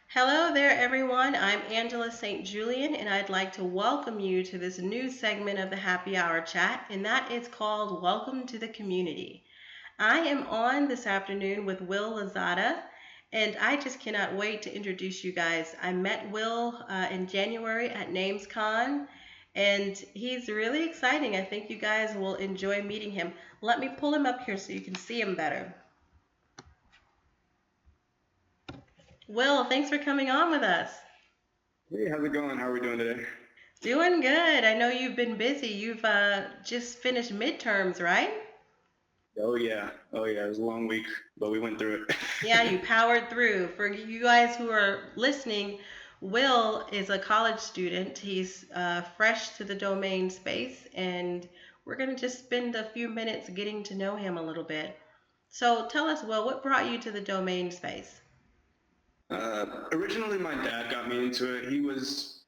Hello there, everyone. I'm Angela St. Julien, and I'd like to welcome you to this new segment of the Happy Hour chat, and that is called Welcome to the Community. I am on this afternoon with Will Lozada, and I just cannot wait to introduce you guys. I met Will in January at NamesCon, and he's really exciting. I think you guys will enjoy meeting him. Let me pull him up here so you can see him better. Will, thanks for coming on with us. Hey, how's it going? How are we doing today? Doing good. I know you've been busy. You've just finished midterms, right? Oh yeah. It was a long week, but we went through it. Yeah, you powered through. For you guys who are listening, Will is a college student. He's fresh to the domain space, and we're going to just spend a few minutes getting to know him a little bit. So tell us, Will, what brought you to the domain space? Originally, my dad got me into it. He was,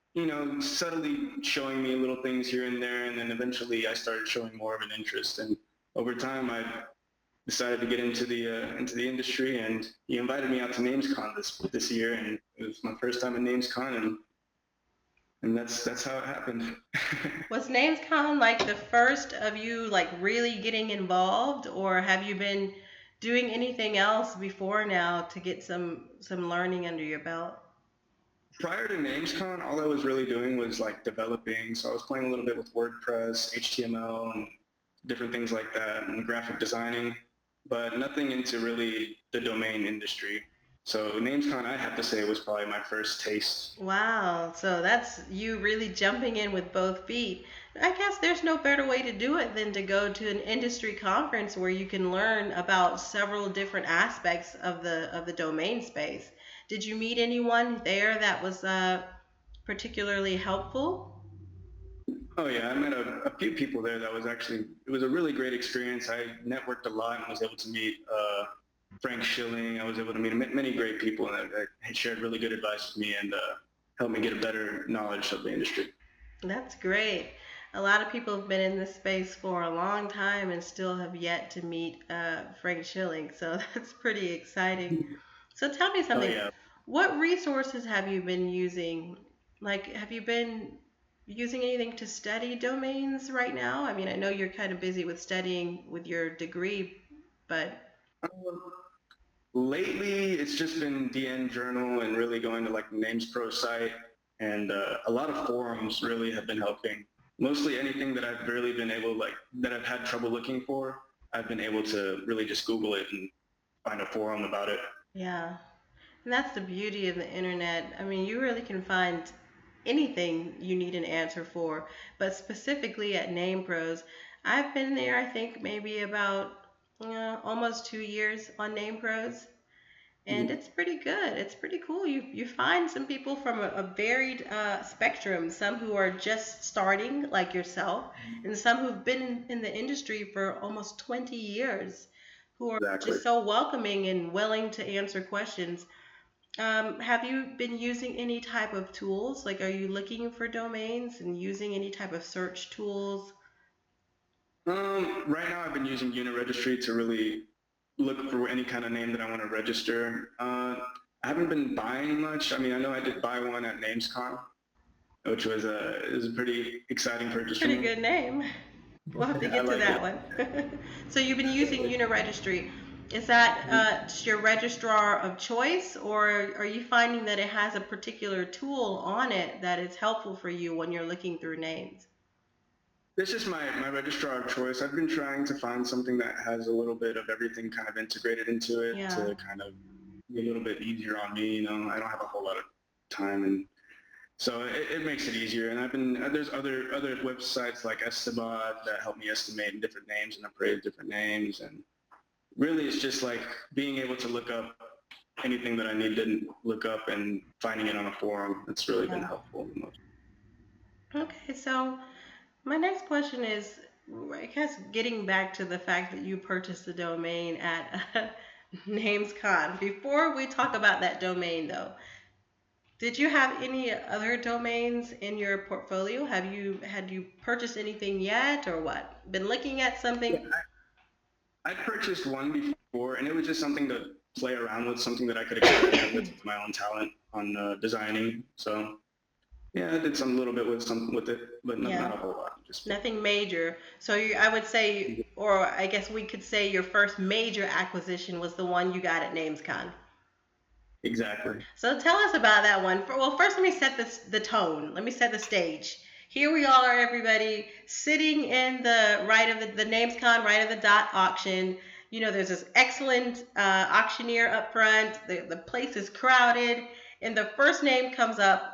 subtly showing me little things here and there, and then eventually I started showing more of an interest. And over time, I decided to get into the industry, and he invited me out to NamesCon this year, and it was my first time at NamesCon, and that's how it happened. Was NamesCon like the first of you like really getting involved, or have you been doing anything else before now to get some learning under your belt? Prior to NamesCon, all I was really doing was like developing. So I was playing a little bit with WordPress, HTML, and different things like that, and graphic designing, but nothing into really the domain industry. So NamesCon, I have to say, was probably my first taste. Wow, so that's you really jumping in with both feet. I guess there's no better way to do it than to go to an industry conference where you can learn about several different aspects of the domain space. Did you meet anyone there that was particularly helpful? Oh yeah, I met a few people there. It was a really great experience. I networked a lot and was able to meet Frank Schilling. I was able to meet many great people that shared really good advice with me and helped me get a better knowledge of the industry. That's great. A lot of people have been in this space for a long time and still have yet to meet Frank Schilling, so that's pretty exciting. So tell me Oh something. yeah. What resources have you been using? Like, have you been using anything to study domains right now? I mean, I know you're kind of busy with studying with your degree, but Lately, it's just been DN Journal and really going to like the Names Pro site, and a lot of forums really have been helping. Mostly anything that I've really been able that I've had trouble looking for, I've been able to really just Google it and find a forum about it. yeah. And that's the beauty of the internet. I mean, you really can find anything you need an answer for, but specifically at Name Pros, I've been there, I think, maybe about almost 2 years on Name Pros, and it's pretty good. It's pretty cool. You find some people from a varied spectrum, some who are just starting, like yourself, and some who've been in the industry for almost 20 years, who are Exactly. just so welcoming and willing to answer questions. Have you been using any type of tools? Like, are you looking for domains and using any type of search tools? Right now, I've been using Uniregistry to really look for any kind of name that I want to register. I haven't been buying much. I mean, I know I did buy one at NamesCon, which was a pretty exciting purchase for Pretty me. good name. We'll have to I get to like it. that one. So you've been using Definitely. Uniregistry. Is that just your registrar of choice, or are you finding that it has a particular tool on it that is helpful for you when you're looking through names? This is my registrar of choice. I've been trying to find something that has a little bit of everything kind of integrated into it Yeah. to kind of be a little bit easier on me. I don't have a whole lot of time, and so it makes it easier. And there's other websites like Esteban that help me estimate different names and appraise different names. And really, it's just like being able to look up anything that I need to look up and finding it on a forum. It's really been Yeah. helpful the most. Okay, so my next question is, I guess, getting back to the fact that you purchased the domain at NamesCon. Before we talk about that domain, though, Did you have any other domains in your portfolio? Had you purchased anything yet or what? Been looking at Yeah, something? I purchased one before, and it was just something to play around with, something that I could experiment with my own talent on designing. So yeah, I did some little bit with it, but Yeah, not a whole lot. Just nothing major. So I would say, or I guess we could say your first major acquisition was the one you got at NamesCon. exactly. So tell us about that one. Well, first let me set the tone. Let me set the stage. Here we all are, everybody, sitting in the right of the NamesCon, right of the dot auction. You know, there's this excellent auctioneer up front. The place is crowded, and the first name comes up,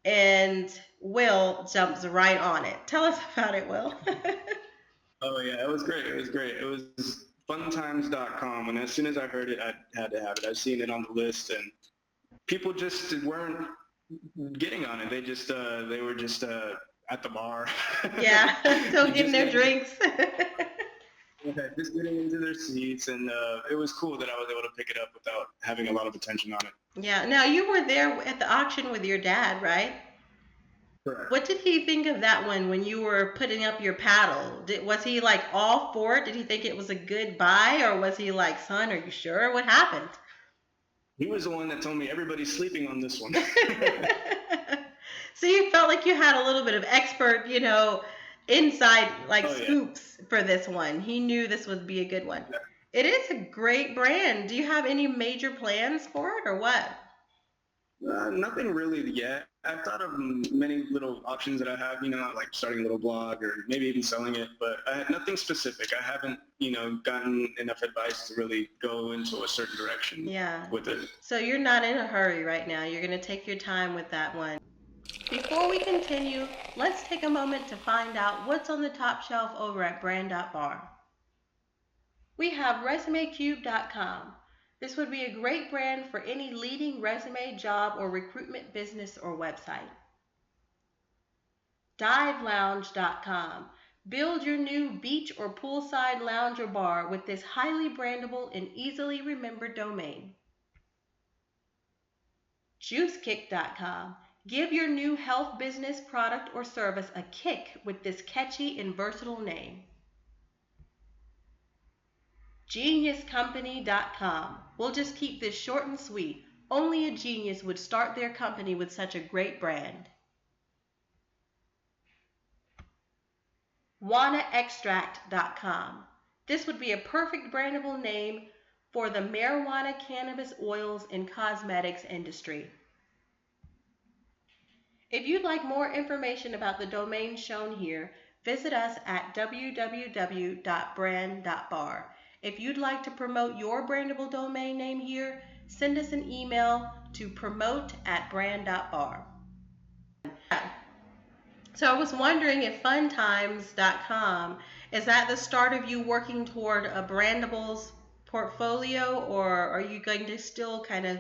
and Will jumps right on it. Tell us about it, Will. Oh yeah, it was great. It was great. It was funtimes.com, and as soon as I heard it, I had to have it. I've seen it on the list, and people just weren't getting on it. They were just at the bar, Yeah, still getting just their getting drinks. just getting into their seats, and it was cool that I was able to pick it up without having a lot of attention on it. Yeah. Now you were there at the auction with your dad, right? Correct. What did he think of that one when you were putting up your paddle? Was he like all for it? Did he think it was a good buy, or was he like, "Son, are you sure? What happened?" He was the one that told me everybody's sleeping on this one. So you felt like you had a little bit of expert, inside like Oh yeah. scoops for this one. He knew this would be a good one. It is a great brand. Do you have any major plans for it or what? Nothing really yet. I've thought of many little options that I have, like starting a little blog or maybe even selling it, but nothing specific. I haven't, gotten enough advice to really go into a certain direction Yeah. with it. So you're not in a hurry right now. You're going to take your time with that one. Before we continue, let's take a moment to find out what's on the top shelf over at Brand.bar. We have ResumeCube.com. This would be a great brand for any leading resume, job, or recruitment business or website. DiveLounge.com. Build your new beach or poolside lounge or bar with this highly brandable and easily remembered domain. JuiceKick.com. Give your new health business, product, or service a kick with this catchy and versatile name. GeniusCompany.com. We'll just keep this short and sweet. Only a genius would start their company with such a great brand. WannaExtract.com. This would be a perfect brandable name for the marijuana, cannabis, oils, and cosmetics industry. If you'd like more information about the domain shown here, visit us at www.brand.bar. If you'd like to promote your brandable domain name here, send us an email to promote@brand.bar. So I was wondering if funtimes.com is that the start of you working toward a brandables portfolio, or are you going to still kind of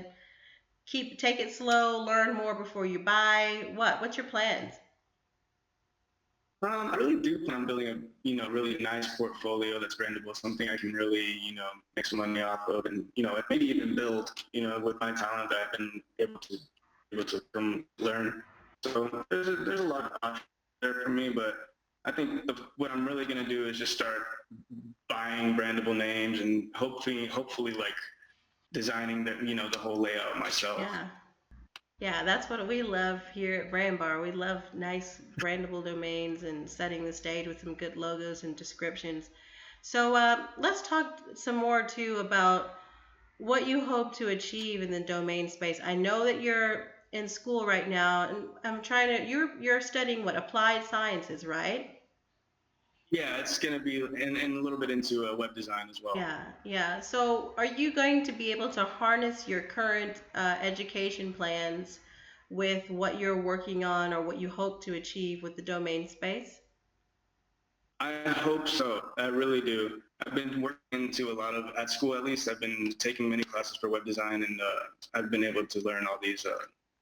take it slow, learn more before you buy? What's your plans? I really do plan on building a, really nice portfolio that's brandable, something I can really, make some money off of and, maybe even build, with my talent that I've been able to learn. So there's a lot of options there for me, but I think what I'm really going to do is just start buying brandable names and hopefully like designing the whole layout myself. Yeah. Yeah, that's what we love here at Brand Bar. We love nice brandable domains and setting the stage with some good logos and descriptions. So let's talk some more too about what you hope to achieve in the domain space. I know that you're in school right now, and I'm trying to. You're studying what, applied sciences, right? Yeah, it's going to be and a little bit into web design as well. Yeah, yeah. So, are you going to be able to harness your current education plans with what you're working on or what you hope to achieve with the domain space? I hope so. I really do. I've been working into a lot of, at school at least, I've been taking many classes for web design and I've been able to learn all these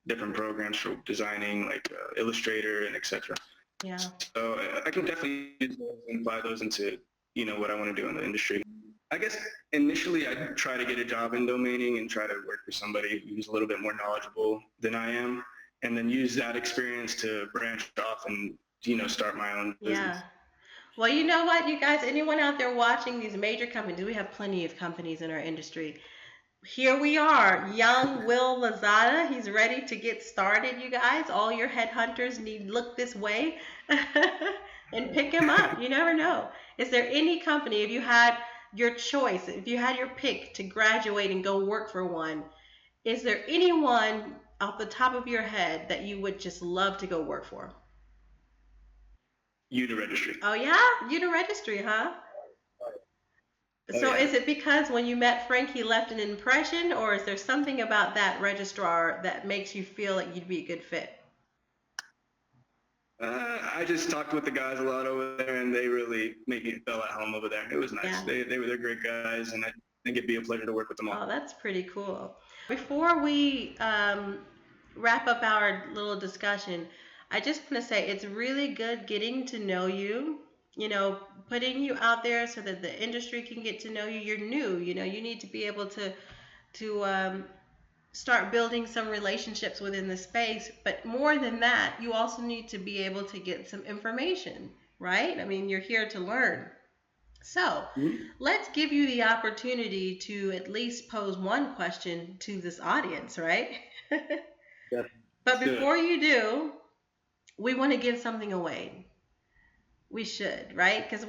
different programs for designing like Illustrator and etc. Yeah. So I can definitely use those and apply those into, what I want to do in the industry. I guess initially I'd try to get a job in domaining and try to work for somebody who's a little bit more knowledgeable than I am, and then use that experience to branch off and start my own Yeah. business. Well, you know what, you guys, anyone out there watching these major companies, we have plenty of companies in our industry. Here we are, young Will Lozada. He's ready to get started, you guys. All your headhunters need look this way and pick him up. You never know. Is there any company, if you had your choice, if you had your pick to graduate and go work for one, is there anyone off the top of your head that you would just love to go work for? You to registry. Oh, yeah? You to registry, huh? Oh So yeah. is it because when you met Frank, he left an impression, or is there something about that registrar that makes you feel like you'd be a good fit? I just talked with the guys a lot over there, and they really made me feel at home over there. It was nice. Yeah. They're great guys, and I think it'd be a pleasure to work with them all. Oh, that's pretty cool. Before we wrap up our little discussion, I just want to say it's really good getting to know you, you know, putting you out there so that the industry can get to know you. You're new, you know, you need to be able to start building some relationships within the space. But more than that, you also need to be able to get some information, right? I mean, you're here to learn. So Mhm. let's give you the opportunity to at least pose one question to this audience, right? Yeah, But let's do it. before you do, we want to give something away. We should, right? Because I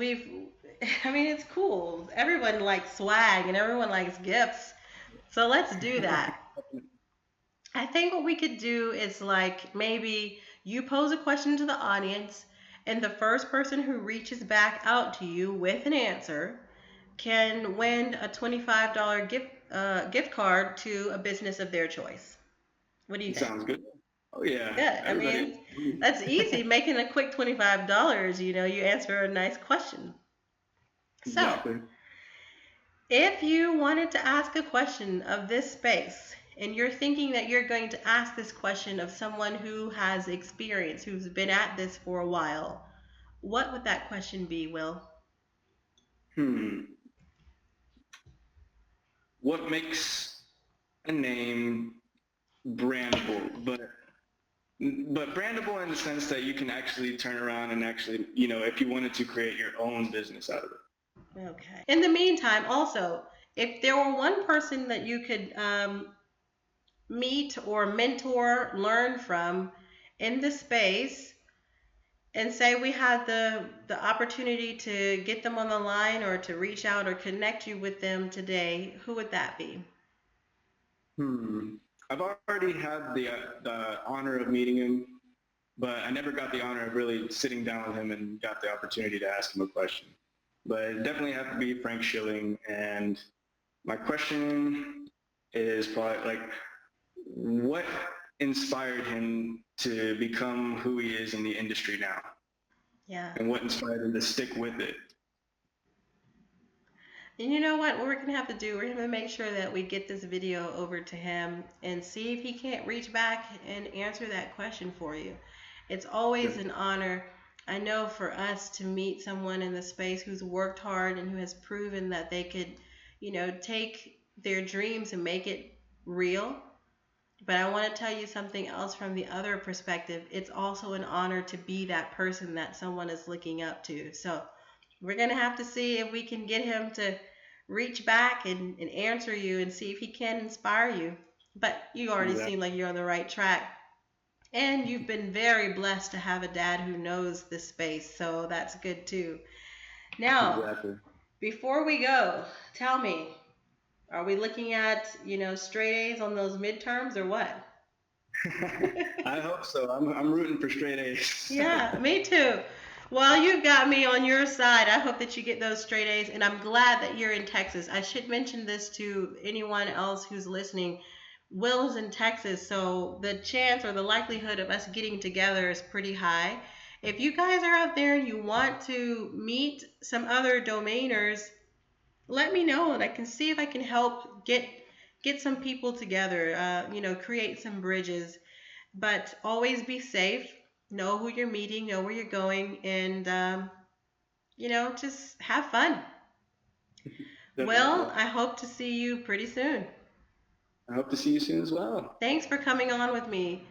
mean, it's cool. Everyone likes swag and everyone likes gifts. So let's do that. I think what we could do is like maybe you pose a question to the audience, and the first person who reaches back out to you with an answer can win a $25 gift card to a business of their choice. What do you think? Sounds good. Oh yeah, Good. I everybody. mean, that's easy. Making a quick $25, you know, you answer a nice question. So, Exactly. if you wanted to ask a question of this space, and you're thinking that you're going to ask this question of someone who has experience, who's been at this for a while, what would that question be, Will? Hmm. What makes a name brandable, but brandable in the sense that you can actually turn around and actually, if you wanted to create your own business out of it. Okay. In the meantime, also, if there were one person that you could meet or mentor, learn from in the space, and say we had the opportunity to get them on the line or to reach out or connect you with them today, who would that be? Hmm. I've already had the honor of meeting him, but I never got the honor of really sitting down with him and got the opportunity to ask him a question. But it definitely have to be Frank Schilling. And my question is probably like, what inspired him to become who he is in the industry now? Yeah. And what inspired him to stick with it? And you know what we're gonna have to do? We're gonna make sure that we get this video over to him and see if he can't reach back and answer that question for you. It's always an honor. I know for us to meet someone in the space who's worked hard and who has proven that they could, you know, take their dreams and make it real. But I want to tell you something else from the other perspective. It's also an honor to be that person that someone is looking up to. So we're going to have to see if we can get him to reach back and answer you and see if he can inspire you. But you already Exactly. seem like you're on the right track. And you've been very blessed to have a dad who knows this space. So that's good too. Now, Exactly. before we go, tell me, are we looking at, you know, straight A's on those midterms or what? I hope so. I'm rooting for straight A's. Yeah, me too. Well, you've got me on your side. I hope that you get those straight A's, and I'm glad that you're in Texas. I should mention this to anyone else who's listening. Will's in Texas, so the chance or the likelihood of us getting together is pretty high. If you guys are out there and you want to meet some other domainers, let me know, and I can see if I can help get some people together. You know, create some bridges, but always be safe. Know who you're meeting, know where you're going, and you know, just have fun. definitely Well, will. I hope to see you pretty soon. I hope to see you soon as well. Thanks for coming on with me.